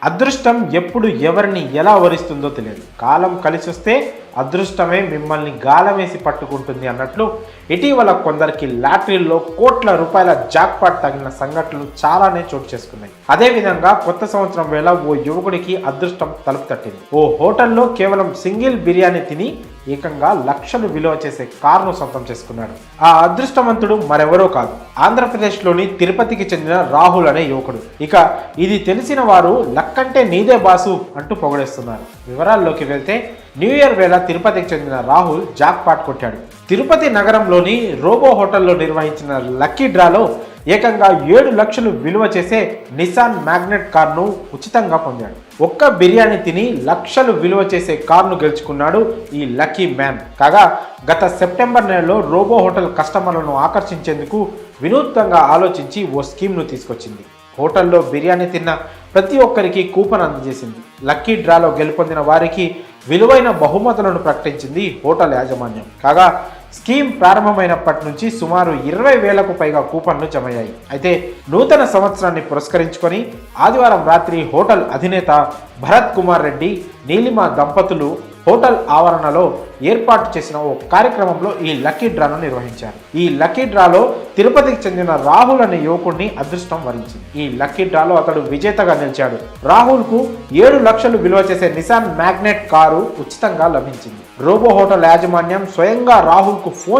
అదృష్టం ఎప్పుడు ఎవరిని ఎలా వరిస్తుందో తెలియదు. కాలం కలిసి వస్తే అదృష్టమే మిమ్మల్ని గాలమేసి పట్టుకుంటుంది అన్నట్లు ఇటీవల కొందరికి లాటరీల్లో కోట్ల రూపాయల జాక్పాట్ తగిలిన సంఘటనలు చాలానే చోటు చేసుకున్నాయి. అదేవిధంగా కొత్త సంవత్సరం వేళ ఓ యువకుడికి అదృష్టం తలుపు తట్టింది. ఓ హోటల్లో కేవలం సింగిల్ బిర్యానీ తిని ఏకంగా లక్షలు విలువ చేసే కారును సొంతం చేసుకున్నాడు. ఆ అదృష్టవంతుడు మరెవరో కాదు, ఆంధ్రప్రదేశ్లోని తిరుపతికి చెందిన రాహుల్ అనే యువకుడు. ఇక ఇది తెలిసిన వారు లక్కంటే నీదే బాసు అంటూ పొగడేస్తున్నారు. వివరాల్లోకి వెళ్తే న్యూ ఇయర్ వేళ తిరుపతికి చెందిన రాహుల్ జాక్పాట్ కొట్టాడు. తిరుపతి నగరంలోని రోబో హోటల్లో నిర్వహించిన లక్కీ డ్రాలో ఏకంగా 7 లక్షలు విలువ చేసే నిసాన్ మ్యాగ్నెట్ కార్ను ఉచితంగా పొందాడు. ఒక్క బిర్యానీ తిని లక్షలు విలువ చేసే కార్ను గెలుచుకున్నాడు ఈ లక్కీ మ్యాన్. కాగా గత సెప్టెంబర్ నెలలో రోబో హోటల్ కస్టమర్లను ఆకర్షించేందుకు వినూత్నంగా ఆలోచించి ఓ స్కీమ్ను తీసుకొచ్చింది. హోటల్లో బిర్యానీ తిన్న ప్రతి ఒక్కరికి కూపన్ అందజేసింది. లక్కీ డ్రాలో గెలుపొందిన వారికి విలువైన బహుమతులను ప్రకటించింది హోటల్ యాజమాన్యం. కాగా స్కీమ్ ప్రారంభమైనప్పటి నుంచి సుమారు 20,000కు పైగా కూపన్లు జమయ్యాయి. అయితే నూతన సంవత్సరాన్ని పురస్కరించుకొని ఆదివారం రాత్రి హోటల్ అధినేత భరత్ కుమార్ రెడ్డి, నీలిమ దంపతులు హోటల్ ఆవరణలో ఏర్పాటు చేసిన ఓ కార్యక్రమంలో ఈ లక్కీ డ్రాను నిర్వహించారు. ఈ లక్కీ డ్రాలో తిరుపతికి చెందిన రాహుల్ అనే యువకుడిని అదృష్టం వరించింది. ఈ లక్కీ డ్రాలో అతడు విజేతగా నిలిచాడు. రాహుల్కు 7 లక్షలు విలువ చేసే నిసాన్ మ్యాగ్నెట్ కారు ఉచితంగా లభించింది. రోబో హోటల్ యాజమాన్యం స్వయంగా రాహుల్కు ఫోన్